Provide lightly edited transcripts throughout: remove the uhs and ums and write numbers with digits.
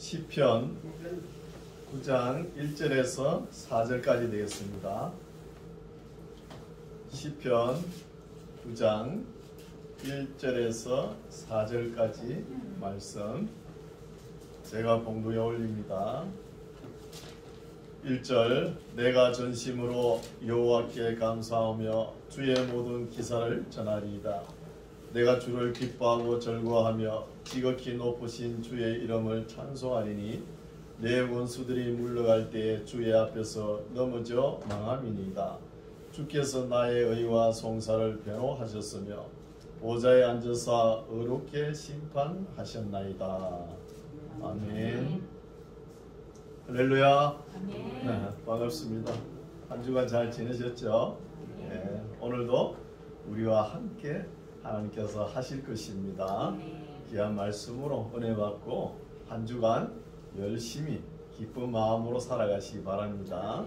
시편 9장 1절에서 4절까지 되겠습니다. 시편 9장 1절에서 4절까지 말씀 제가 봉독에 올립니다. 1절 내가 전심으로 여호와께 감사하며 주의 모든 기사를 전하리이다. 내가 주를 기뻐하고 즐거워하며 지극히 높으신 주의 이름을 찬송하리니 내 원수들이 물러갈 때에 주의 앞에서 넘어져 망함이니이다. 주께서 나의 의와 송사를 변호하셨으며 보좌에 앉으사 의롭게 심판하셨나이다. 아멘. 할렐루야. 네, 반갑습니다. 한 주간 잘 지내셨죠? 네, 오늘도 우리와 함께 하나님께서 하실 것입니다. 귀한 말씀으로 은혜 받고 한 주간 열심히 기쁜 마음으로 살아가시기 바랍니다.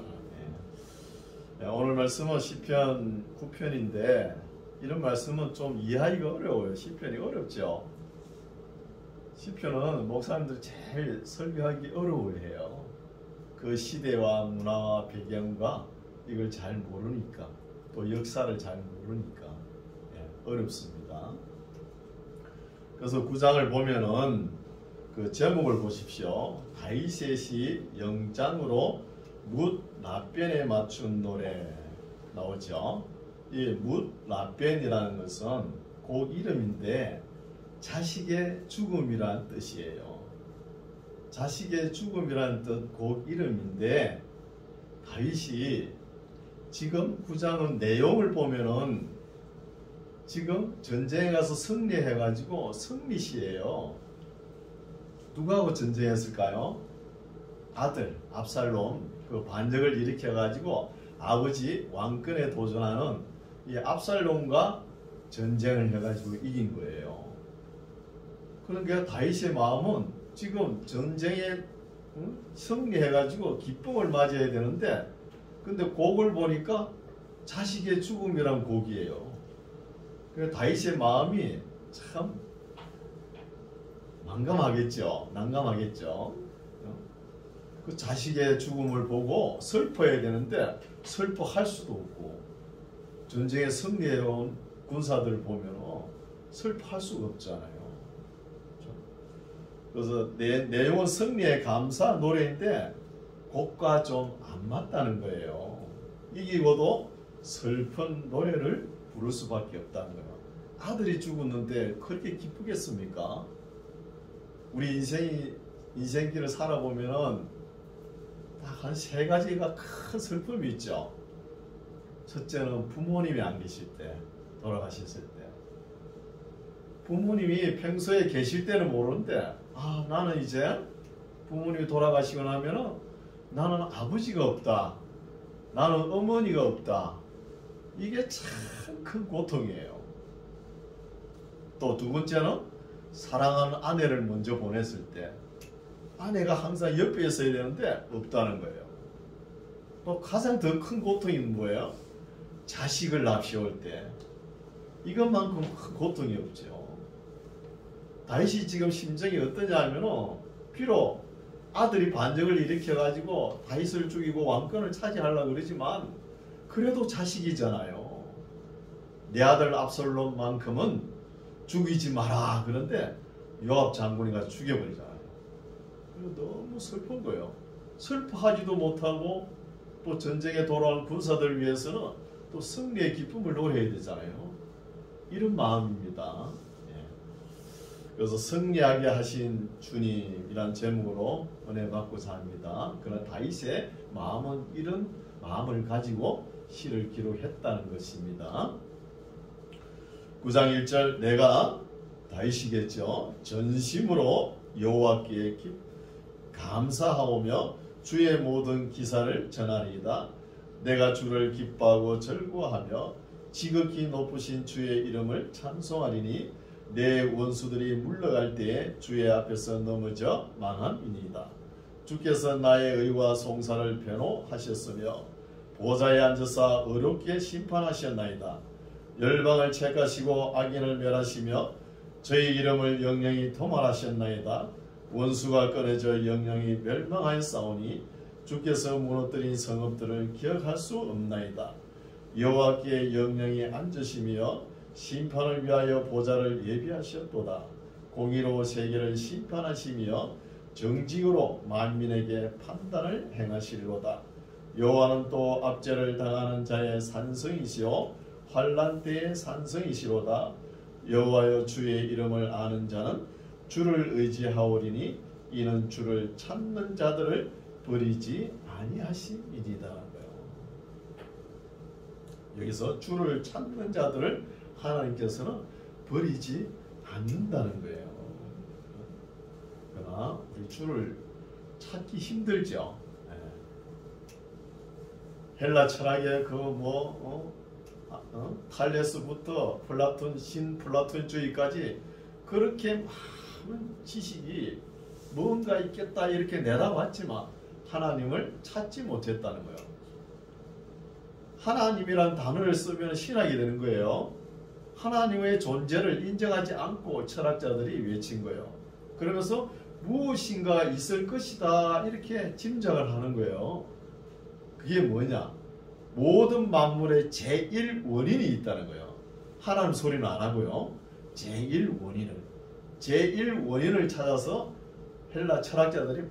네, 오늘 말씀은 시편 9편인데 이런 말씀은 좀 이해하기가 어려워요. 시편이 어렵죠. 시편은 목사님들이 제일 설교하기 어려워해요. 그 시대와 문화와 배경과 이걸 잘 모르니까 또 역사를 잘 모르니까 어렵습니다. 그래서 9장을 보면은 그 제목을 보십시오. 다윗의 영장으로 뭇 라벤에 맞춘 노래 나오죠. 이 뭇 라벤이라는 것은 곡 이름인데 자식의 죽음이란 뜻이에요. 자식의 죽음이란 뜻 곡 이름인데 다윗이 지금 9장은 내용을 보면은 지금 전쟁에 가서 승리해가지고 승리시예요. 누구하고 전쟁했을까요? 아들 압살롬 그 반역을 일으켜가지고 아버지 왕권에 도전하는 이 압살롬과 전쟁을 해가지고 이긴 거예요. 그러니까 다윗의 마음은 지금 전쟁에 승리해가지고 기쁨을 맞이해야 되는데 근데 곡을 보니까 자식의 죽음이란 곡이에요. 다윗의 마음이 참 난감하겠죠. 그 자식의 죽음을 보고 슬퍼해야 되는데 슬퍼할 수도 없고 전쟁에 승리해온 군사들을 보면 슬퍼할 수가 없잖아요. 그래서 내용은 승리의 감사 노래인데 곡과 좀 안 맞다는 거예요. 이기고도 슬픈 노래를 부를 수밖에 없다는 거예요. 아들이 죽었는데 그렇게 기쁘겠습니까? 우리 인생길을 살아보면은 딱 한 세 가지가 큰 슬픔이 있죠. 첫째는 부모님이 안 계실 때, 돌아가셨을 때. 부모님이 평소에 계실 때는 모르는데 나는 이제 부모님이 돌아가시고 나면은 나는 아버지가 없다. 나는 어머니가 없다. 이게 참 큰 고통이에요. 또 두 번째는 사랑하는 아내를 먼저 보냈을 때 아내가 항상 옆에 있어야 되는데 없다는 거예요. 또 가장 더 큰 고통이 뭐예요? 자식을 납치할 때 이것만큼 큰 고통이 없죠. 다윗이 지금 심정이 어떠냐 하면은 비록 아들이 반역을 일으켜가지고 다윗을 죽이고 왕권을 차지하려고 그러지만 그래도 자식이잖아요. 내 아들 압살롬만큼은 죽이지 마라. 그런데 요압 장군이 가서 죽여버리잖아요. 너무 슬픈 거예요. 슬퍼하지도 못하고 또 전쟁에 돌아온 군사들 위해서는 또 승리의 기쁨을 노려야 되잖아요. 이런 마음입니다. 그래서 승리하게 하신 주님이란 제목으로 은혜 받고자 합니다. 그러나 다윗의 마음은 이런 마음을 가지고 시를 기록했다는 것입니다. 9장 1절 내가 다윗이겠죠. 전심으로 여호와께 감사하오며 주의 모든 기사를 전하리이다. 내가 주를 기뻐하고 즐거워하며 지극히 높으신 주의 이름을 찬송하리니 내 원수들이 물러갈 때에 주의 앞에서 넘어져 망함이니이다. 주께서 나의 의와 송사를 변호하셨으며 보좌에 앉으사 의롭게 심판하셨나이다. 열방을 책하시고 악인을 멸하시며 저희 이름을 영영히 도말하셨나이다. 원수가 꺼내져 영영이 멸망하였사오니 주께서 무너뜨린 성읍들을 기억할 수 없나이다. 여호와께 영영이 앉으시며 심판을 위하여 보좌를 예비하셨도다. 공의로 세계를 심판하시며 정직으로 만민에게 판단을 행하시리로다. 여호와는 또 압제를 당하는 자의 산성이시오 환난 때의 산성이시로다. 여호와여 주의 이름을 아는 자는 주를 의지하오리니 이는 주를 찾는 자들을 버리지 아니하심이니라. 여기서 주를 찾는 자들을 하나님께서는 버리지 않는다는 거예요. 그러나 우리 주를 찾기 힘들죠. 헬라 철학의 탈레스부터 신플라톤주의까지 그렇게 많은 지식이 뭔가 있겠다 이렇게 내다봤지만 하나님을 찾지 못했다는 거예요. 하나님이란 단어를 쓰면 신학이 되는 거예요. 하나님의 존재를 인정하지 않고 철학자들이 외친 거예요. 그러면서 무엇인가 있을 것이다 이렇게 짐작을 하는 거예요. 그게 뭐냐? 모든 만물의 제1원인이 있다는 거예요. 하나님 소리는 안 하고요. 제1원인을 찾아서 헬라 철학자들이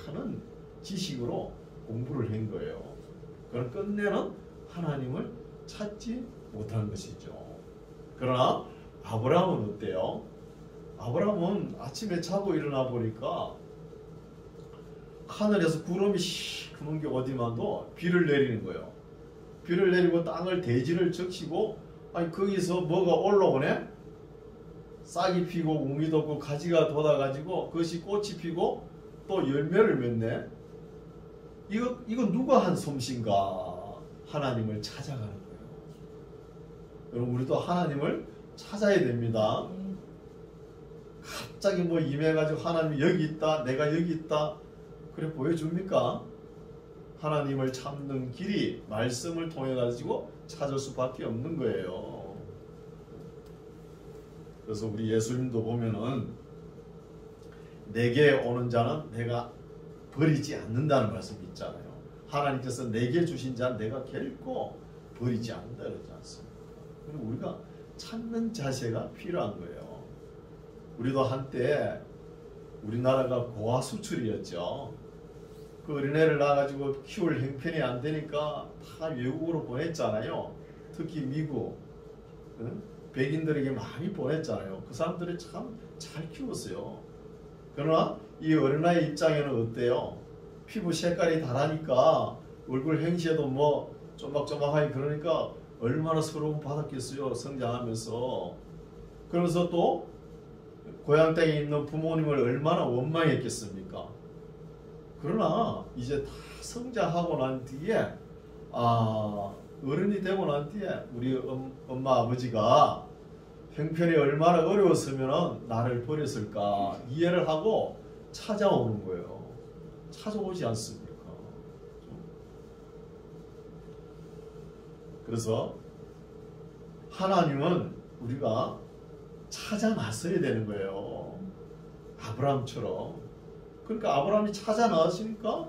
많은 지식으로 공부를 한 거예요. 그럼 끝내는 하나님을 찾지 못하는 것이죠. 그러나 아브라함은 어때요? 아브라함은 아침에 자고 일어나 보니까 하늘에서 구름이 시커먼 게 어디만도 비를 내리는 거예요. 비를 내리고 땅을 대지를 적시고 아니 거기서 뭐가 올라오네? 싹이 피고 웅이 돋고 가지가 돋아가지고 그것이 꽃이 피고 또 열매를 맺네. 이거 누가 한 솜씨인가? 하나님을 찾아가는 거예요. 여러분 우리도 하나님을 찾아야 됩니다. 갑자기 뭐 임해가지고 하나님이 여기 있다, 내가 여기 있다 그래 보여줍니까? 하나님을 찾는 길이 말씀을 통해 가지고 찾을 수밖에 없는 거예요. 그래서 우리 예수님도 보면은 내게 오는 자는 내가 버리지 않는다는 말씀이 있잖아요. 하나님께서 내게 주신 자는 내가 결코 버리지 않는다 그러지 않습니까? 그리고 우리가 찾는 자세가 필요한 거예요. 우리도 한때 우리나라가 고아 수출이었죠. 그 어린애를 낳아가지고 키울 형편이 안 되니까 다 외국으로 보냈잖아요. 특히 미국 백인들에게 많이 보냈잖아요. 그 사람들이 참 잘 키웠어요. 그러나 이 어린아이 입장에는 어때요? 피부 색깔이 다르니까 얼굴 행시에도 뭐 쪼막쪼막하니 그러니까 얼마나 서러움 받았겠어요. 성장하면서. 그러면서 또 고향 땅에 있는 부모님을 얼마나 원망했겠습니까? 그러나 이제 다 성장하고 난 뒤에 어른이 되고 난 뒤에 우리 엄마 아버지가 형편이 얼마나 어려웠으면 나를 버렸을까 이해를 하고 찾아오는 거예요. 찾아오지 않습니까? 그래서 하나님은 우리가 찾아 나서야 되는 거예요. 아브라함처럼. 그러니까 아브라함이 찾아 나왔으니까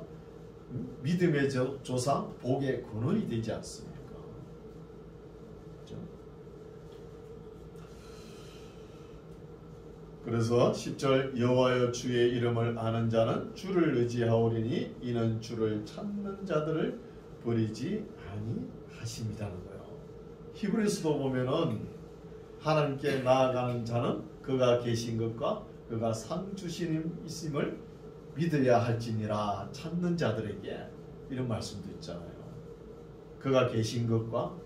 믿음의 조상, 복의 근원이 되지 않습니까? 그렇죠? 그래서 10절 여호와여 주의 이름을 아는 자는 주를 의지하오리니 이는 주를 찾는 자들을 버리지 아니하심이라는 거예요. 히브리서도 보면은 하나님께 나아가는 자는 그가 계신 것과 그가 상 주시님이심을 믿어야 할지니라. 찾는 자들에게 이런 말씀도 있잖아요. 그가 계신 것과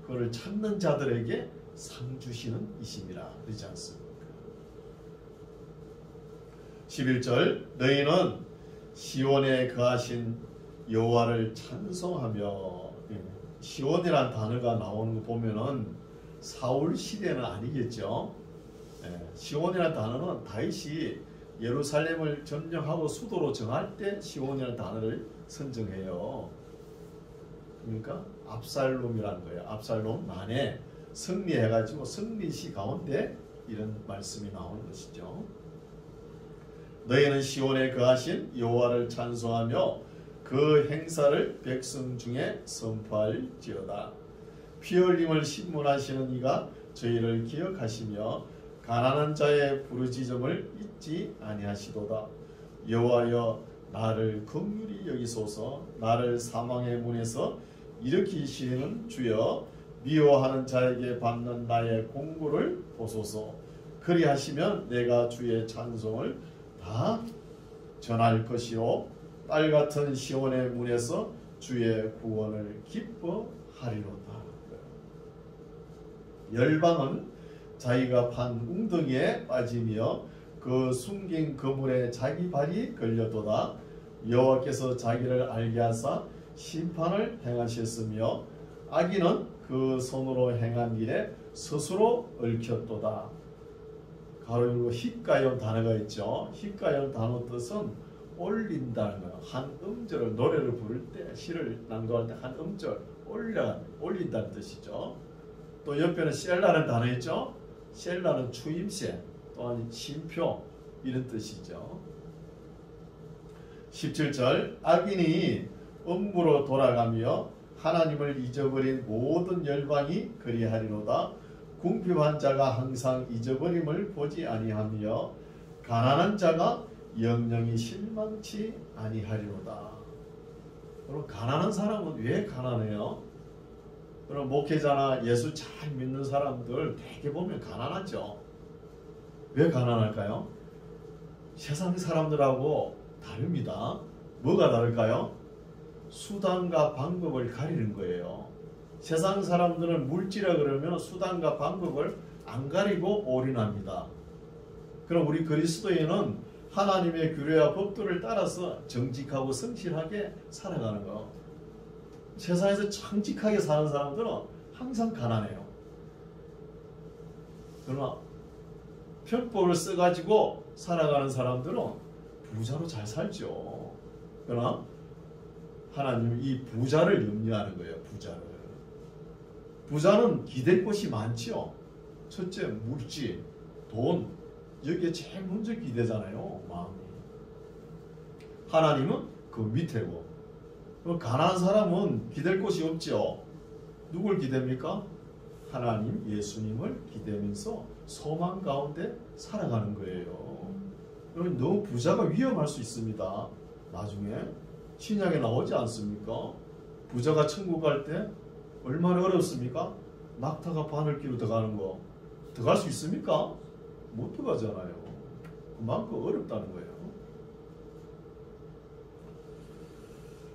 그를 찾는 자들에게 상 주시는 이심이라 그러지 않습니까? 11절 너희는 시온에 거하신 여호와를 찬송하며. 시온이란 단어가 나오는 거 보면은 사울 시대는 아니겠죠. 시온이라는 단어는 다윗이 예루살렘을 점령하고 수도로 정할 때 시온이라는 단어를 선정해요. 그러니까 압살롬이라는 거예요. 압살롬 만에 승리해가지고 승리시 가운데 이런 말씀이 나오는 것이죠. 너희는 시온에 거하신 여호와를 찬송하며 그 행사를 백성 중에 선포할지어다. 피 흘림을 신문하시는 이가 저희를 기억하시며 가난한 자의 부르짖음을 잊지 아니하시도다. 여호와여 나를 긍휼히 여기소서. 나를 사망의 문에서 일으키시는 주여 미워하는 자에게 받는 나의 공고를 보소서. 그리하시면 내가 주의 찬송을 다 전할 것이요 딸같은 시온의 문에서 주의 구원을 기뻐하리로다. 열방은 자기가 판 웅덩이에 빠지며 그 숨긴 그물에 자기 발이 걸려도다. 여호와께서 자기를 알게 하사 심판을 행하셨으며 악인은 그 손으로 행한 일에 스스로 얽혔도다. 가로 열고 히까연 단어가 있죠. 히까연 단어 뜻은 올린다는 거예요. 한 음절을 노래를 부를 때 시를 낭독할 때 한 음절 올린다는 뜻이죠. 또 옆에는 셀라는 단어 있죠. 셀라는 추임새 또한 쉼표 이런 뜻이죠. 17절 악인이 음부로 돌아가며 하나님을 잊어버린 모든 열방이 그리하리로다. 궁핍한 자가 항상 잊어버림을 보지 아니하며 가난한 자가 영영이 실망치 아니하리로다. 그럼 가난한 사람은 왜 가난해요? 그럼 목회자나 예수 잘 믿는 사람들 대개 보면 가난하죠. 왜 가난할까요? 세상 사람들하고 다릅니다. 뭐가 다를까요? 수단과 방법을 가리는 거예요. 세상 사람들은 물질이라 그러면 수단과 방법을 안 가리고 올인합니다. 그럼 우리 그리스도인은 하나님의 규례와 법도를 따라서 정직하고 성실하게 살아가는 거. 세상에서 정직하게 사는 사람들은 항상 가난해요. 그러나 편법을 써가지고 살아가는 사람들은 부자로 잘 살죠. 그러나 하나님은 이 부자를 염려하는 거예요. 부자는 기댈 것이 많지요. 첫째 물질, 돈, 여기에 제일 먼저 기대잖아요. 마음이. 하나님은 그 밑에고, 가난한 사람은 기댈 곳이 없죠. 누굴 기댑니까? 하나님, 예수님을 기대면서 소망 가운데 살아가는 거예요. 여러분 너무 부자가 위험할 수 있습니다. 나중에 신약에 나오지 않습니까? 부자가 천국 갈 때 얼마나 어렵습니까? 낙타가 바늘기로 들어가는 거 들어갈 수 있습니까? 못 들어가잖아요. 그만큼 어렵다는 거예요.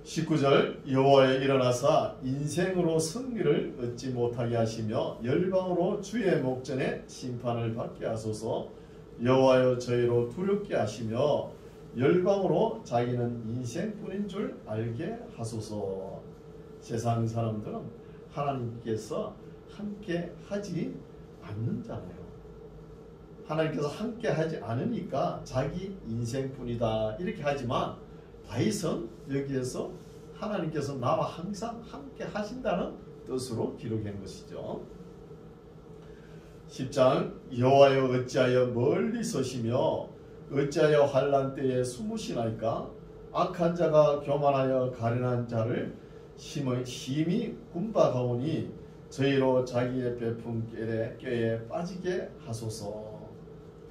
19절 여호와여 일어나사 인생으로 승리를 얻지 못하게 하시며 열방으로 주의 목전에 심판을 받게 하소서. 여호와여 저희로 두렵게 하시며 열방으로 자기는 인생뿐인 줄 알게 하소서. 세상 사람들은 하나님께서 함께 하지 않는잖아요. 하나님께서 함께 하지 않으니까 자기 인생뿐이다 이렇게 하지만 다윗은 여기에서 하나님께서 나와 항상 함께 하신다는 뜻으로 기록한 것이죠. 10장 여호와여 어찌하여 멀리 서시며 어찌하여 환난 때에 숨으시나이까. 악한 자가 교만하여 가련한 자를 심히 군박하오니 저희로 자기의 베푼 꾀에 빠지게 하소서.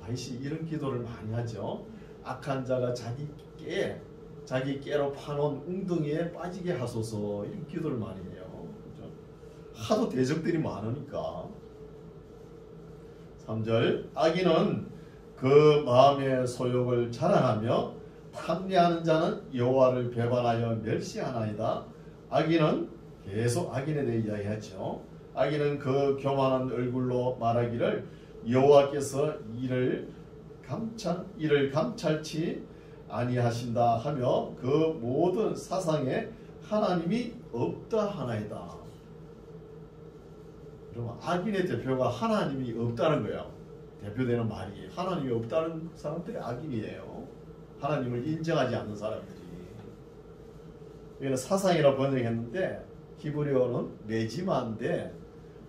다윗이 이런 기도를 많이 하죠. 악한 자가 자기 깨로 파놓은 웅덩이에 빠지게 하소서. 이런 기도를 많이 해요. 그렇죠? 하도 대적들이 많으니까. 3절 악인은 그 마음의 소욕을 자랑하며 탐내하는 자는 여호와를 배반하여 멸시하나이다. 악인은 계속 악인에 대해 이야기하죠. 악인은 그 교만한 얼굴로 말하기를 여호와께서 이를 감찰치 아니하신다 하며 그 모든 사상에 하나님이 없다 하나이다. 그러면 악인의 대표가 하나님이 없다는 거예요. 대표되는 말이 하나님이 없다는 사람들이 악인이에요. 하나님을 인정하지 않는 사람들이. 여기는 사상이라 번역했는데 히브리어는 메지마인데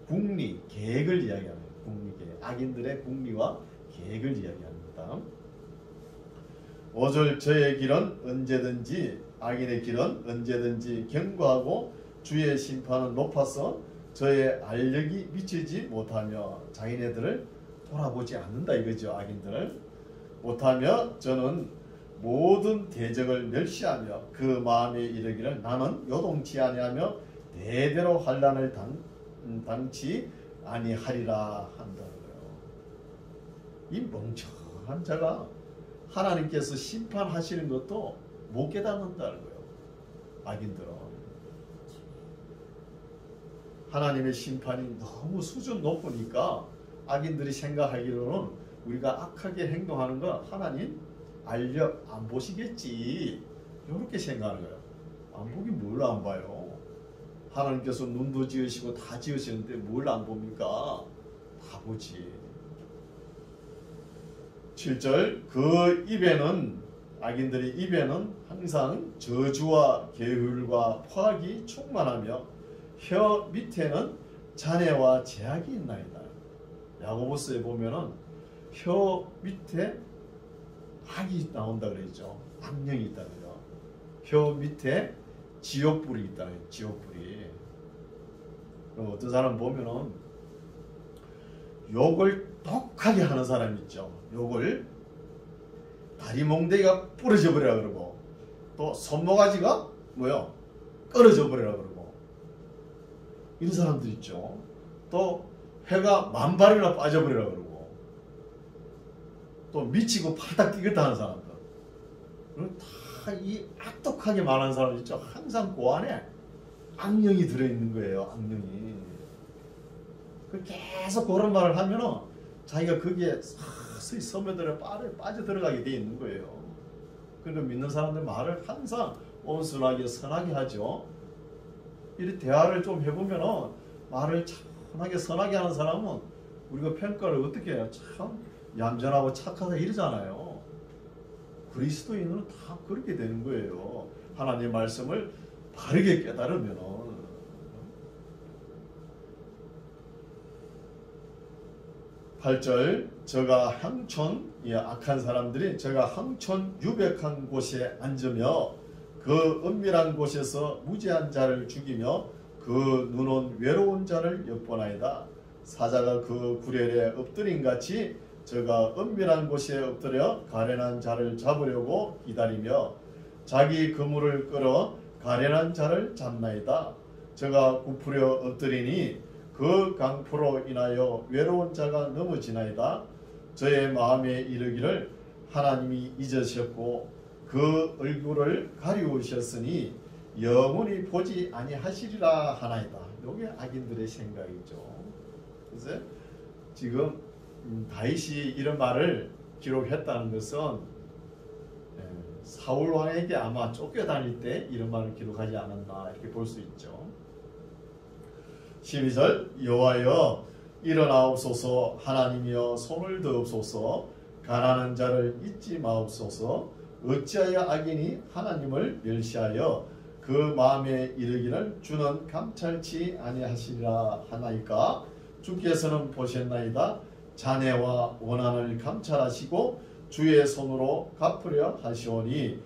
궁리, 계획을 이야기합니다. 궁리, 계획. 악인들의 궁리와 계획을 이야기합니다. 5절 저의 길은 언제든지 악인의 길은 언제든지 견고하고 주의 심판은 높아서 저의 알력이 미치지 못하며 자기네들을 돌아보지 않는다 이거죠. 악인들을 못하며 저는 모든 대적을 멸시하며 그 마음에 이르기를 나는 요동치 아니하며 대대로 환난을 당치 아니하리라 한다고요. 이 멍청한 자가 하나님께서 심판하시는 것도 못 깨닫는다는 거예요. 악인들은 하나님의 심판이 너무 수준 높으니까 악인들이 생각하기로는 우리가 악하게 행동하는 거 하나님 알려 안 보시겠지 이렇게 생각하는 거예요. 안 보긴 뭘 안 봐요. 하나님께서 눈도 지으시고 다 지으시는데 뭘 안 봅니까? 다 보지. 7절 그 입에는 악인들의 입에는 항상 저주와 계율과 포악이 충만하며 혀 밑에는 잔해와 제약이 있나이다. 야고보서에 보면은 혀 밑에 악이 나온다 그러죠. 악령이 있다 그래요. 혀 밑에 지옥불이 있다 그래요. 지옥불이. 그럼 어떤 사람 보면은 욕을 독하게 하는 사람 있죠. 욕을 다리 몽둥이가 부러져 버리라 그러고 또 손모가지가 뭐요? 끊어져 버리라 그러고 이런 사람들 있죠. 또 회가 만발이나 빠져버리라 그러고 또 미치고 팔딱 뛰겠다 하는 사람들 다 이 악독하게 말하는 사람 있죠. 항상 그 안에 악령이 들어있는 거예요. 악령이. 계속 그런 말을 하면은 자기가 거기에 서서히 스며들어 빠져들어가게 돼 있는 거예요. 그러니까 믿는 사람들 말을 항상 온순하게 선하게 하죠. 이 대화를 좀 해보면은 말을 차분하게 선하게 하는 사람은 우리가 평가를 어떻게 해요? 참 얌전하고 착하다 이러잖아요. 그리스도인은 다 그렇게 되는 거예요. 하나님의 말씀을 바르게 깨달으면은. 8절 저가 향촌 악한 사람들이 저가 항촌 유백한 곳에 앉으며 그 은밀한 곳에서 무죄한 자를 죽이며 그 눈은 외로운 자를 엿보나이다. 사자가 그 구렬에 엎드린 같이 저가 은밀한 곳에 엎드려 가련한 자를 잡으려고 기다리며 자기 그물을 끌어 가련한 자를 잡나이다. 저가 굽으려 엎드리니 그 강포로 인하여 외로운 자가 넘어지나이다. 저의 마음에 이르기를 하나님이 잊으셨고 그 얼굴을 가리우셨으니 영원히 보지 아니하시리라 하나이다. 이게 악인들의 생각이죠. 그래서 지금 다윗이 이런 말을 기록했다는 것은 사울 왕에게 아마 쫓겨다닐 때 이런 말을 기록하지 않았나 이렇게 볼 수 있죠. 12절 여호와여 일어나옵소서 하나님이여 손을 드옵소서 가난한 자를 잊지 마옵소서 어찌하여 악인이 하나님을 멸시하여 그 마음에 이르기를 주는 감찰치 아니하시리라 하나이까 주께서는 보셨나이다. 잔해와 원한을 감찰하시고 주의 손으로 갚으려 하시오니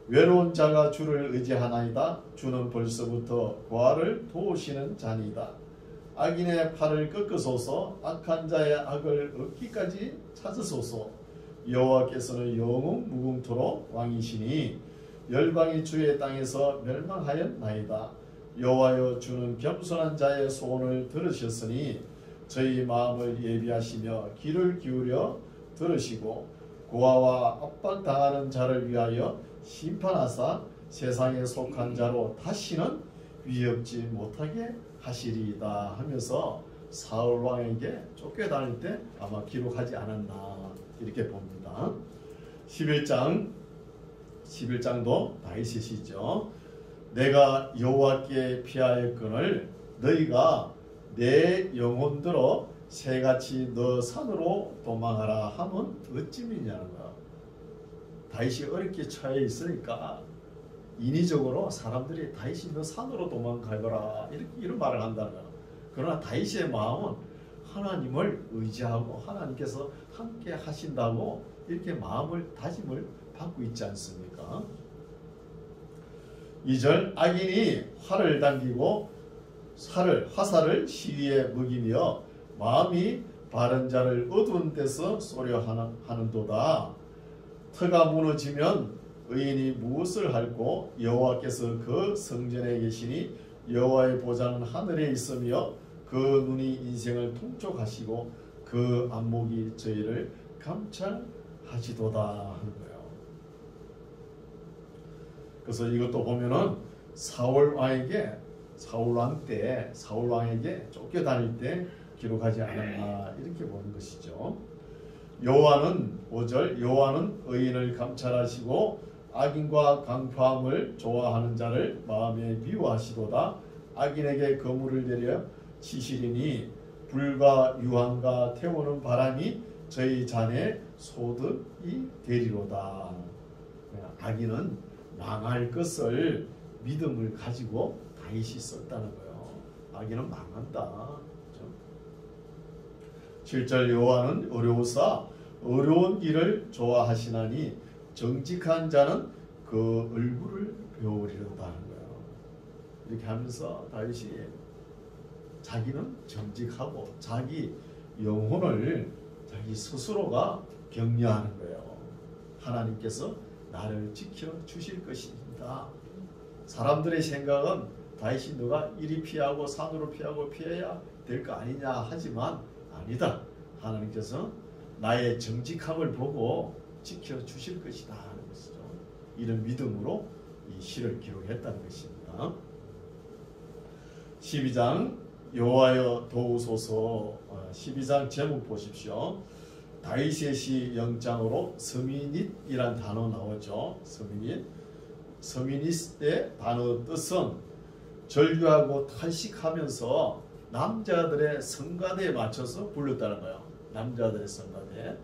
외로운 자가 주를 의지하나이다. 주는 벌써부터 고아를 도우시는 자니이다. 악인의 팔을 꺾으소서 악한 자의 악을 얻기까지 찾으소서. 여호와께서는 영웅 무궁토록 왕이시니 열방이 주의 땅에서 멸망하였나이다. 여호와여 주는 겸손한 자의 소원을 들으셨으니 저희 마음을 예비하시며 귀를 기울여 들으시고 고아와 압박당하는 자를 위하여 심판하사 세상에 속한 자로 다시는 위협지 못하게 하시리이다 하면서 사울 왕에게 쫓겨다닐 때 아마 기록하지 않았나 이렇게 봅니다. 11장도 다윗이시죠. 내가 여호와께 피하였거늘 너희가 내 영혼 들어 새같이 너 산으로 도망하라 하면 어찌미냐는 거야. 다윗이 어렵게 처해 있으니까 인위적으로 사람들이 다윗이 너 산으로 도망가거라 이런 말을 한다는 거야. 그러나 다윗의 마음은 하나님을 의지하고 하나님께서 함께 하신다고 이렇게 마음을 다짐을 받고 있지 않습니까? 2절 악인이 활을 당기고 화살을 시위에 먹이며 마음이 바른 자를 어두운 데서 쏘려 하는도다. 터가 무너지면 의인이 무엇을 할꼬? 여호와께서 그 성전에 계시니 여호와의 보좌는 하늘에 있으며 그 눈이 인생을 통촉하시고 그 안목이 저희를 감찰하시도다 하는 거예요. 그래서 이것도 보면은 사울 왕에게 쫓겨다닐 때 기록하지 않았나 이렇게 보는 것이죠. 여호와는 5절 여호와는 의인을 감찰하시고 악인과 강포함을 좋아하는 자를 마음에 미워하시도다. 악인에게 거물을 내려 치시리니 불과 유황과 태우는 바람이 저희 잔에 소득이 되리로다. 악인은 망할 것을 믿음을 가지고 다윗이 썼다는 거예요. 악인은 망한다. 7절 여호와는 어려우사 어려운 길을 좋아하시나니 정직한 자는 그 얼굴을 배우리로다 하는 거예요. 이렇게 하면서 다윗이 자기는 정직하고 자기 영혼을 자기 스스로가 격려하는 거예요. 하나님께서 나를 지켜주실 것입니다. 사람들의 생각은 다윗이 너가 이리 피하고 산으로 피하고 피해야 될 거 아니냐 하지만 아니다. 하나님께서 나의 정직함을 보고 지켜주실 것이다 하는 것이죠. 이런 믿음으로 이 시를 기록했다는 것입니다. 12장 여호와여 도우소서. 12장 제목 보십시오. 다윗의 시 0장으로 서민잇이란 단어 나오죠. 서민잇의 단어 뜻은 절규하고 탄식하면서 남자들의 성가대에 맞춰서 불렀다는 거예요. 남자들의 성가대.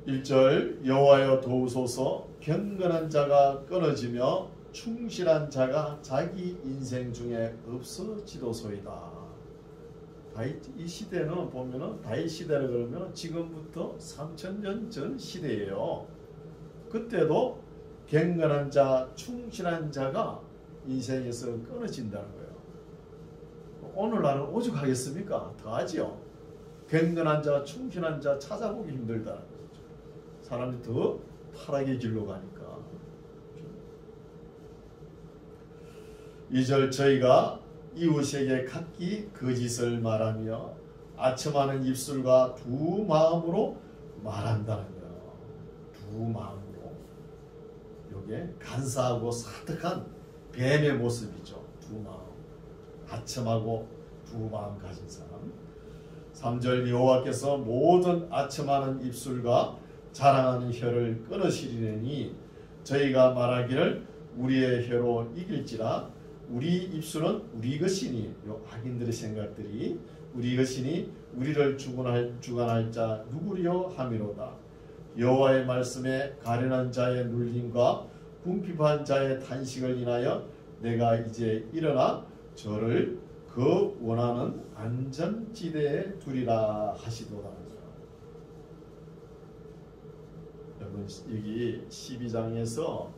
1절 여호와여 도우소서. 경건한 자가 끊어지며 충실한 자가 자기 인생 중에 없어지도소이다. 이 시대는 보면은 다윗 시대를 그러면 지금부터 3000년 전 시대예요. 그때도 경건한 자, 충실한 자가 인생에서 끊어진다는 거예요. 오늘날은 오죽하겠습니까? 더하지요. 경건한 자, 충실한 자 찾아보기 힘들다는 거죠. 사람이 더 타락의 길로 가니까. 2절 저희가 이웃에게 각기 거짓을 말하며 아첨하는 입술과 두 마음으로 말한다는 거예요. 두 마음으로. 이게 간사하고 사특한 뱀의 모습이죠. 두 마음. 아첨하고 두 마음 가진 사람. 3절 여호와께서 모든 아첨하는 입술과 자랑하는 혀를 끊으시리니 저희가 말하기를 우리의 혀로 이길지라. 우리 입술은 우리 것이니, 요 악인들의 생각들이 우리 것이니 우리를 주관할 자 누구리요 함이로다. 여호와의 말씀에 가련한 자의 눌림과 궁핍한 자의 탄식을 인하여 내가 이제 일어나 저를 그 원하는 안전지대에 두리라 하시도다. 여러분 여기 12장에서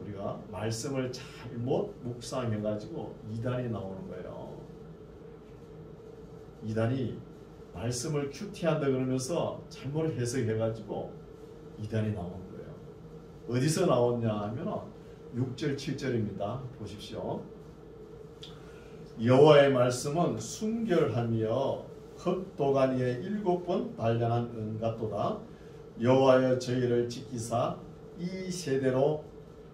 우리가 말씀을 잘못 묵상해가지고 이단이 나오는 거예요. 이단이 말씀을 큐티한다 그러면서 잘못 해석해가지고 이단이 나오는 거예요. 어디서 나왔냐 하면 6절 7절입니다. 보십시오. 여호와의 말씀은 순결하며 흑도가니에 7번 단련한 은 같도다. 여호와여 저희를 지키사 이 세대로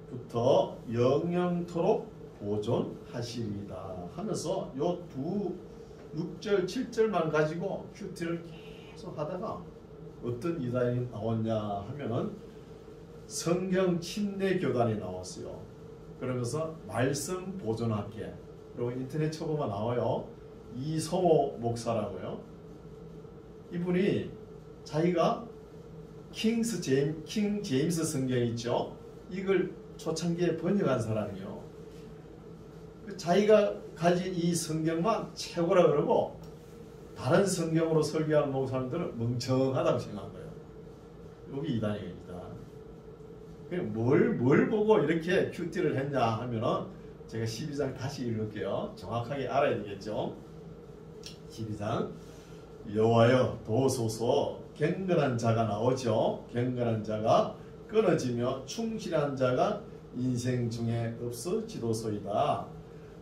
부터 영영토록 보존하시리이다 하면서 요 두 6절 7절만 가지고 큐티를 계속 하다가 어떤 이단이 나왔냐 하면은 성경 침례 교단이 나왔어요. 그러면서 말씀 보존학계, 그리고 인터넷 쳐보면 나와요. 이성호 목사라고요. 이분이 자기가 킹 제임스 성경 있죠. 이걸 초창기에 번역한 사람이요. 자기가 가진 이 성경만 최고라 그러고 다른 성경으로 설교하는 목사님들은 멍청하다고 생각한 거예요. 여기 이단입니다. 뭘 보고 이렇게 큐티를 했냐 하면은 제가 12장 다시 읽을게요. 정확하게 알아야 되겠죠. 12장 여호와여 도소서 경건한 자가 나오죠. 경건한 자가 끊어지며 충실한 자가 인생 중에 없어지도소이다.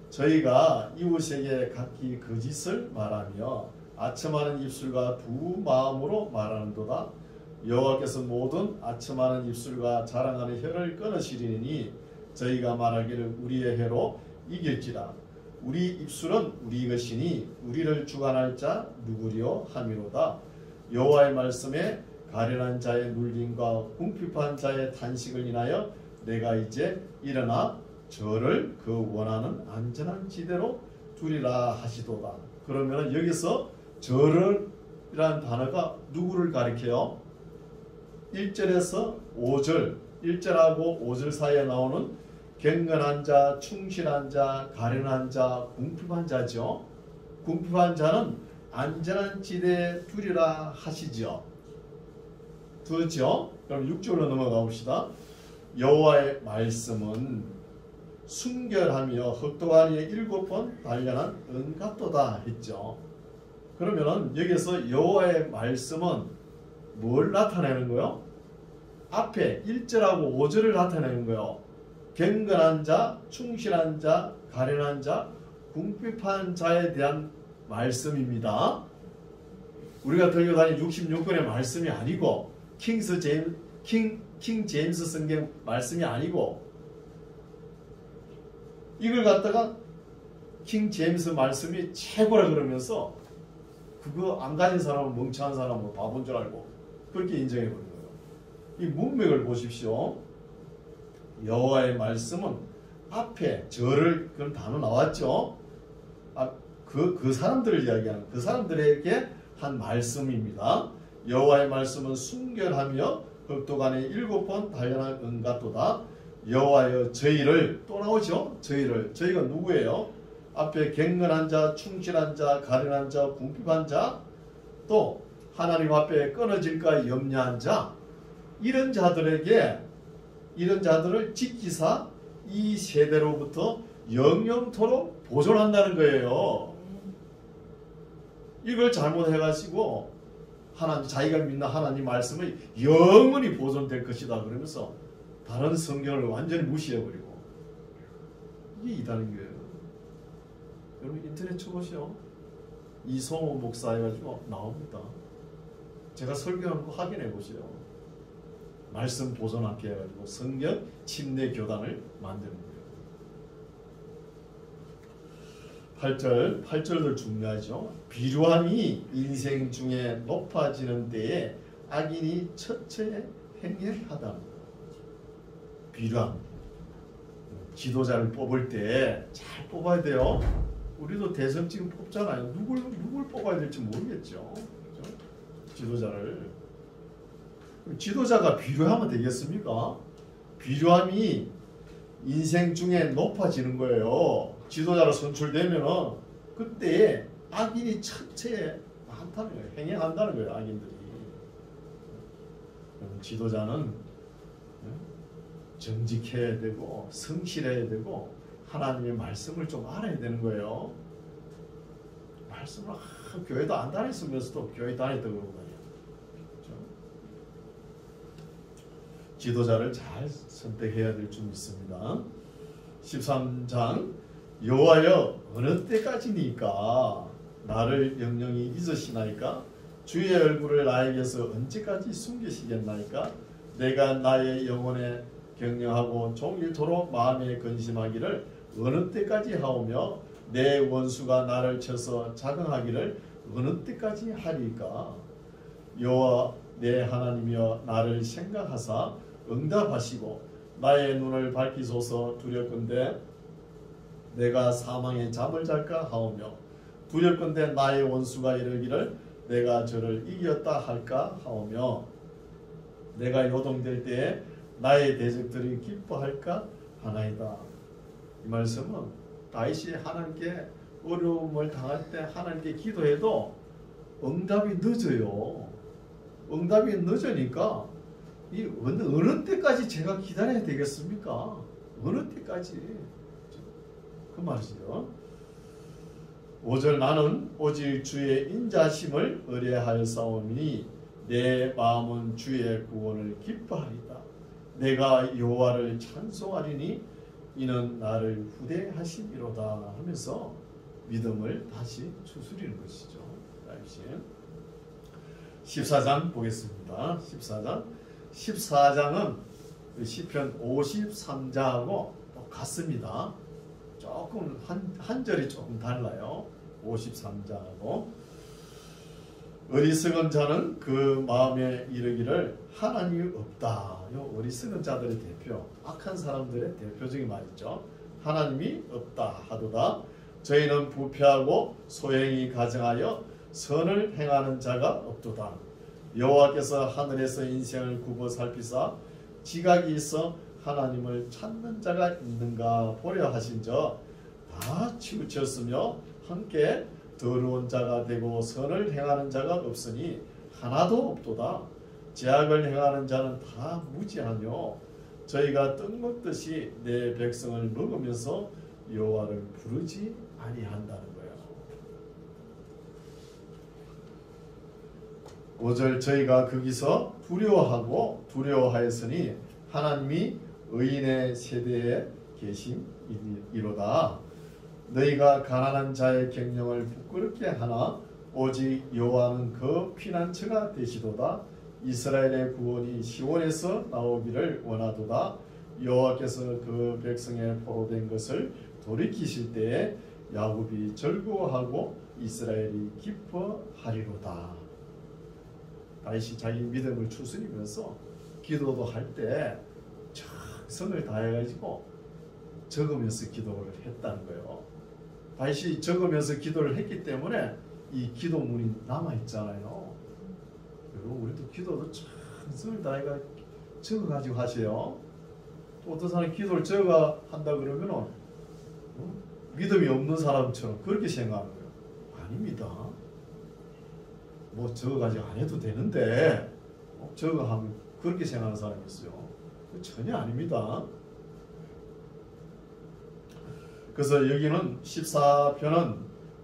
저희가 이웃에게 각기 거짓을 말하며 아첨하는 입술과 두 마음으로 말하는도다. 여호와께서 모든 아첨하는 입술과 자랑하는 혀를 끊으시리니 저희가 말하기를 우리의 혀로 이길지라. 우리 입술은 우리 것이니 우리를 주관할 자 누구리요 함이로다. 여호와의 말씀에 가련한 자의 눌림과 궁핍한 자의 탄식을 인하여 내가 이제 일어나 저를 그 원하는 안전한 지대로 두리라 하시도다. 그러면 여기서 저를 이라는 단어가 누구를 가리켜요? 1절에서 5절, 1절하고 5절 사이에 나오는 경건한 자, 충실한 자, 가련한 자, 궁핍한 자죠. 궁핍한 자는 안전한 지대에 두리라 하시죠. 두었죠? 그럼 6절로 넘어가 봅시다. 여호와의 말씀은 순결하며 흑도가니에 7번 단련한 은같도다 했죠. 그러면은 여기서 여호와의 말씀은 뭘 나타내는 거요? 앞에 1절하고 5절을 나타내는 거요. 경건한 자, 충실한 자, 가련한 자, 궁핍한 자에 대한 말씀입니다. 우리가 들고 다니는 66권의 말씀이 아니고 킹 제임스 성경 말씀이 아니고 이걸 갖다가 킹 제임스 말씀이 최고라 그러면서 그거 안 가진 사람은 멍청한 사람은 바본 줄 알고 그렇게 인정해 버린 거예요. 이 문맥을 보십시오. 여호와의 말씀은 앞에 저를 그런 단어 나왔죠. 그 사람들을 이야기하는 그 사람들에게 한 말씀입니다. 여호와의 말씀은 순결하며 흑도간에 7번 단련한 은같도다. 여호와여 저희를 또 나오죠. 저희가 누구예요? 앞에 경건한 자, 충실한 자, 가련한 자, 궁핍한 자, 또 하나님 앞에 끊어질까 염려한 자, 이런 자들을 지키사 이 세대로부터 영영토록 보존한다는 거예요. 이걸 잘못해가지고 자기가 믿는 하나님 말씀이 영원히 보존될 것이다 그러면서 다른 성경을 완전히 무시해버리고 이게 이다는 거예요. 여러분 인터넷 쳐보시오. 이성호 목사 해가지고 나옵니다. 제가 설교한 거 확인해 보시오. 말씀 보존하게 해가지고 성경 침례 교단을 만드는 거예요. 8절도 중요하죠. 비루함이 인생 중에 높아지는 때에 악인이 처처에 행행하다. 비루함. 지도자를 뽑을 때 잘 뽑아야 돼요. 우리도 대선 지금 뽑잖아요. 누굴 뽑아야 될지 모르겠죠. 그렇죠? 지도자를. 지도자가 비루하면 되겠습니까? 비루함이 인생 중에 높아지는 거예요. 지도자로 선출되면은 그때 악인이 처체에 많다는 거예요. 행행한다는 거예요. 악인들이. 지도자는 정직해야 되고 성실해야 되고 하나님의 말씀을 좀 알아야 되는 거예요. 말씀을 교회도 안 다녔으면서도 교회 다녔다고 그러고 다녀요. 그렇죠? 지도자를 잘 선택해야 될 줄 믿습니다. 13장 여호와여 어느 때까지니까 나를 영영히 잊으시나이까 주의 얼굴을 나에게서 언제까지 숨기시겠나이까 내가 나의 영혼에 경영하고 종일토록 마음에 근심하기를 어느 때까지 하오며 내 원수가 나를 쳐서 자긍하기를 어느 때까지 하리까 여호와 내 하나님이여 나를 생각하사 응답하시고 나의 눈을 밝히소서. 두렵건대 내가 사망의 잠을 잘까 하오며 두렵건대 나의 원수가 이르기를 내가 저를 이겼다 할까 하오며 내가 요동될 때에 나의 대적들이 기뻐할까 하나이다. 이 말씀은 다윗이 하나님께 어려움을 당할 때 하나님께 기도해도 응답이 늦어요. 응답이 늦으니까 이 어느 때까지 제가 기다려야 되겠습니까? 어느 때까지? 그 말이죠. 5절 나는 오직 주의 인자심을 의뢰할 사오니 내 마음은 주의 구원을 기뻐하리다. 내가 여호와를 찬송하리니 이는 나를 후대하심이로다 하면서 믿음을 다시 추스리는 것이죠. 14장 보겠습니다. 14장은 시편 53장하고 같습니다. 조금 한 절이 조금 달라요. 53장하고 어리석은 자는 그 마음에 이르기를 하나님이 없다. 요 어리석은 자들의 대표, 악한 사람들의 대표적인 말이죠. 하나님이 없다 하도다. 저희는 부패하고 소행이 가증하여 선을 행하는 자가 없도다. 여호와께서 하늘에서 인생을 굽어 살피사 지각이 있어 하나님을 찾는 자가 있는가 보려 하신저 다 치우쳤으며 함께 더러운 자가 되고 선을 행하는 자가 없으니 하나도 없도다. 죄악을 행하는 자는 다 무지하뇨. 저희가 떡 먹듯이 내 백성을 먹으면서 여호와를 부르지 아니한다는 거예요. 5절 저희가 거기서 두려워하였으니 하나님이 의인의 세대에 계심이로다. 너희가 가난한 자의 경영을 부끄럽게 하나 오직 여호와는 그 피난처가 되시도다. 이스라엘의 구원이 시온에서 나오기를 원하도다. 여호와께서 그 백성의 포로된 것을 돌이키실 때에 야곱이 즐거워하고 이스라엘이 기뻐하리로다. 다시 자기 믿음을 추스리면서 기도도 할 때 정성을 다해가지고 적으면서 기도를 했다는 거예요. 다시 적으면서 기도를 했기 때문에 이 기도문이 남아있잖아요. 여러분 우리도 기도도 정성을 다해가 적어가지고 하세요. 또 어떤 사람이 기도를 적어 한다 그러면은 믿음이 없는 사람처럼 그렇게 생각하는 거예요. 아닙니다. 뭐 적어가지고 안 해도 되는데 적어하면 그렇게 생각하는 사람이 있어요. 전혀 아닙니다. 그래서 여기는 14편은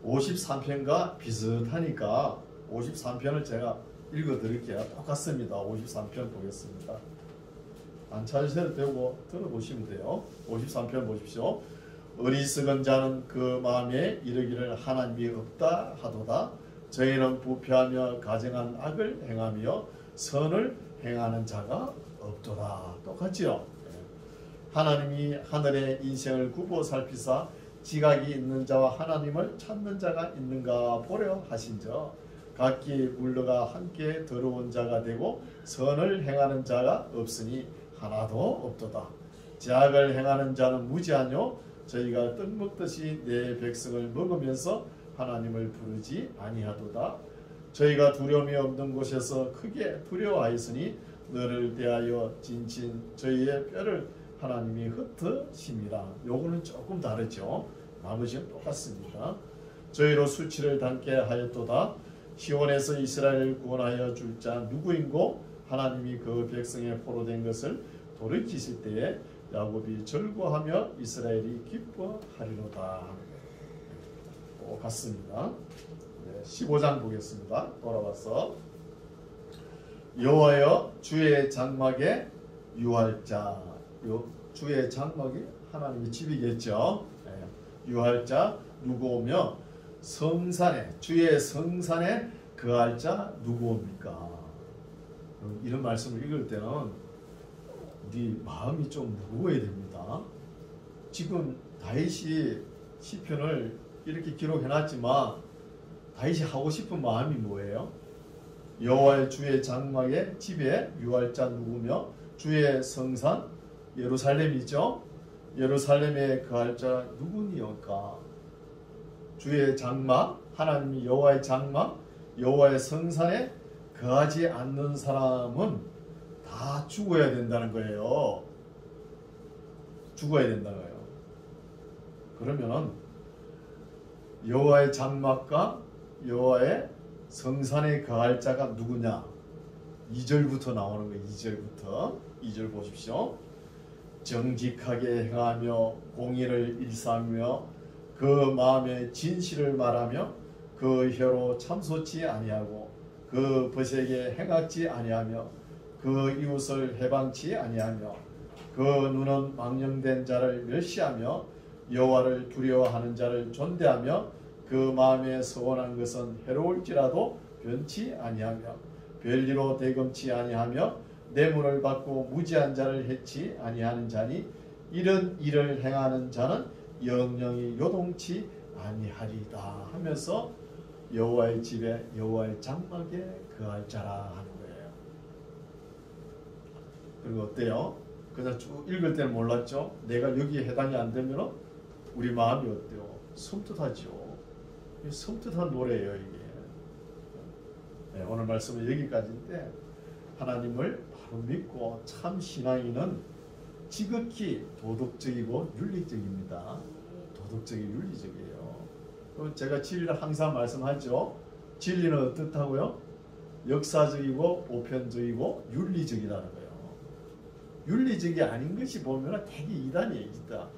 53편과 비슷하니까 53편을 제가 읽어드릴게요. 똑같습니다. 53편 보겠습니다. 안 찾으셔도 되고 들어보시면 돼요. 53편 보십시오. 어리석은 자는 그 마음에 이르기를 하나님이 없다 하도다. 저희는 부패하며 가증한 악을 행하며 선을 행하는 자가 없도다. 똑같지요. 하나님이 하늘의 인생을 굽어 살피사 지각이 있는 자와 하나님을 찾는 자가 있는가 보려 하신저 각기 물러가 함께 더러운 자가 되고 선을 행하는 자가 없으니 하나도 없도다. 죄악을 행하는 자는 무지하뇨. 저희가 떡 먹듯이 내 백성을 먹으면서 하나님을 부르지 아니하도다. 저희가 두려움이 없는 곳에서 크게 두려워하였으니 너를 대하여 진친 저희의 뼈를 하나님이 흩으심이라. 요거는 조금 다르죠. 나머지는 똑같습니다. 저희로 수치를 당케 하였도다. 시온에서 이스라엘을 구원하여 줄 자 누구인고 하나님이 그 백성의 포로된 것을 돌이키실 때에 야곱이 즐거워하며 이스라엘이 기뻐하리로다. 똑같습니다. 15장 보겠습니다. 돌아와서 여호와여 주의 장막에 유할 자. 주의 장막이 하나님의 집이겠죠. 유할 자 누구오며 성산에 주의 성산에 거할 자 누구옵니까? 이런 말씀을 읽을 때는 우리 마음이 좀 무거워야 됩니다. 지금 다윗이 시편을 이렇게 기록해놨지만 다윗이 하고 싶은 마음이 뭐예요? 여호와의 주의 장막에 집에 유할 자 누구며 주의 성산 예루살렘이죠. 예루살렘에 거할 자 누구니까? 주의 장막 하나님이 여호와의 장막 여호와의 성산에 거하지 않는 사람은 다 죽어야 된다는 거예요. 죽어야 된다는 거예요. 그러면은 여호와의 장막과 여호와의 성산에 거할 자가 누구냐? 2절부터 나오는 거예요. 2절부터. 2절 보십시오. 정직하게 행하며 공의를 일삼으며 그 마음에 진실을 말하며 그 혀로 참소치 아니하고 그 벗에게 행악지 아니하며 그 이웃을 해방치 아니하며 그 눈은 망령된 자를 멸시하며 여호와를 두려워하는 자를 존대하며 그 마음에 서원한 것은 해로울지라도 변치 아니하며 별리로 대금치 아니하며 뇌물을 받고 무지한 자를 해치 아니하는 자니 이런 일을 행하는 자는 영영이 요동치 아니하리다 하면서 여호와의 집에 여호와의 장막에 거할 자라 하는 거예요. 그리고 어때요? 그냥 쭉 읽을 때는 몰랐죠. 내가 여기에 해당이 안 되면 우리 마음이 어때요? 섬뜩하죠. 섬뜩한 노래예요 이게. 네, 오늘 말씀은 여기까지인데 하나님을 바로 믿고 참 신앙인은 지극히 도덕적이고 윤리적입니다. 도덕적이 윤리적이에요. 제가 진리를 항상 말씀하죠. 진리는 어떻다고요? 역사적이고 보편적이고 윤리적이라는 거예요. 윤리적이 아닌 것이 보면 되게 이단이에요. 이단.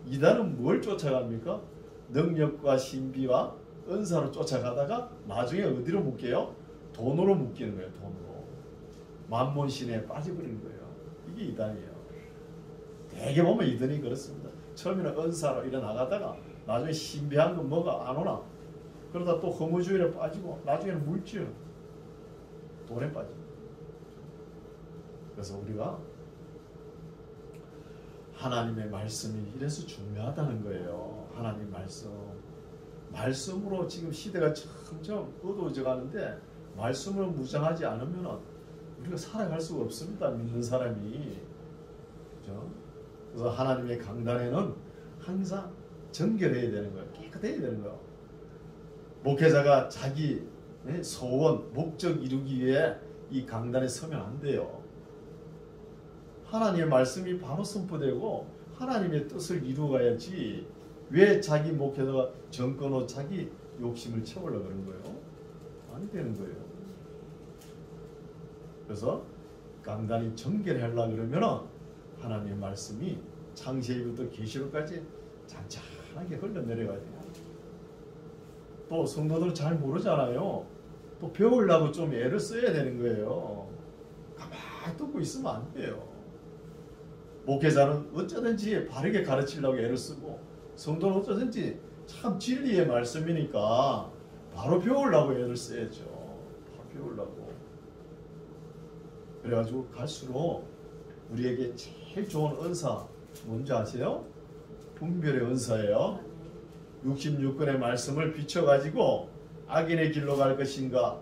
이단은 뭘 쫓아갑니까? 능력과 신비와 은사로 쫓아가다가 나중에 어디로 묶여요? 돈으로 묶이는 거예요. 돈으로. 만몬신에 빠져버리는 거예요. 이게 이단이에요. 되게 보면 이단이 그렇습니다. 처음에는 은사로 일어나가다가 나중에 신비한 건 뭐가 안 오나? 그러다 또 허무주의에 빠지고 나중에는 물질, 돈에 빠집니다. 그래서 우리가 하나님의 말씀이 이래서 중요하다는 거예요. 하나님 말씀. 말씀으로 지금 시대가 점점 어두워져 가는데 말씀을 무장하지 않으면 우리가 살아갈 수가 없습니다. 믿는 사람이. 그렇죠? 그래서 하나님의 강단에는 항상 정결해야 되는 거예요. 깨끗해야 되는 거예요. 목회자가 자기 소원, 목적 이루기 위해 이 강단에 서면 안 돼요. 하나님의 말씀이 바로 선포되고 하나님의 뜻을 이루어가야지 왜 자기 목회자가 정권으로 자기 욕심을 채우려고 그런 거예요? 안 되는 거예요. 그래서 강단이 정결하려고 그러면 하나님의 말씀이 창세기부터 계시록까지 잔잔하게 흘러내려가야 돼요. 또 성도들은 잘 모르잖아요. 또 배우려고 좀 애를 써야 되는 거예요. 가만히 듣고 있으면 안 돼요. 목회자는 어쩌든지 바르게 가르치려고 애를 쓰고 성도는 어쩌든지 참 진리의 말씀이니까 바로 배우려고 애를 써야죠. 바로 배우려고. 그래가지고 갈수록 우리에게 제일 좋은 은사 뭔지 아세요? 분별의 은사예요. 66권의 말씀을 비춰가지고 악인의 길로 갈 것인가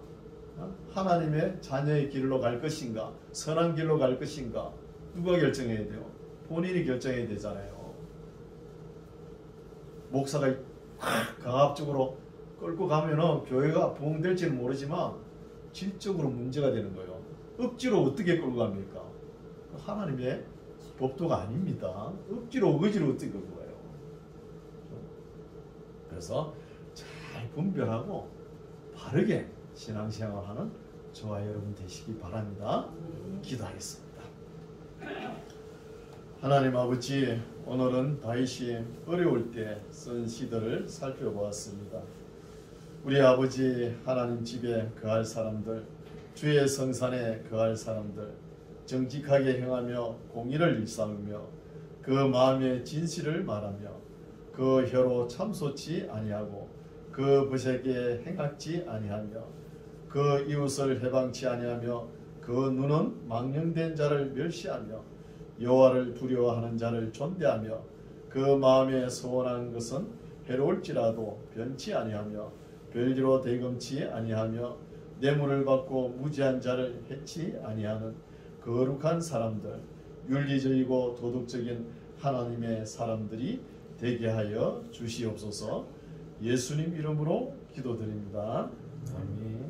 하나님의 자녀의 길로 갈 것인가 선한 길로 갈 것인가 누가 결정해야 돼요? 본인이 결정해야 되잖아요. 목사가 강압적으로 끌고 가면은 교회가 부흥될지는 모르지만 질적으로 문제가 되는 거예요. 억지로 어떻게 끌고 갑니까? 하나님의 법도가 아닙니다. 억지로 의지로 어떻게 끌고 가요? 그래서 잘 분별하고 바르게 신앙생활하는 저와 여러분 되시기 바랍니다. 기도하겠습니다. 하나님 아버지, 오늘은 다윗이 어려울 때 쓴 시들을 살펴보았습니다. 우리 아버지 하나님 집에 거할 사람들, 주의 성산에 거할 사람들, 정직하게 행하며 공의를 일삼으며 그 마음의 진실을 말하며 그 혀로 참소치 아니하고 그 벗에게 행악지 아니하며 그 이웃을 해방치 아니하며 그 눈은 망령된 자를 멸시하며 여호와를 두려워하는 자를 존대하며 그 마음에 소원한 것은 해로울지라도 변치 아니하며 별리로 대금치 아니하며 뇌물을 받고 무지한 자를 해치 아니하는 거룩한 사람들, 윤리적이고 도덕적인 하나님의 사람들이 되게 하여 주시옵소서. 예수님 이름으로 기도드립니다. 아멘.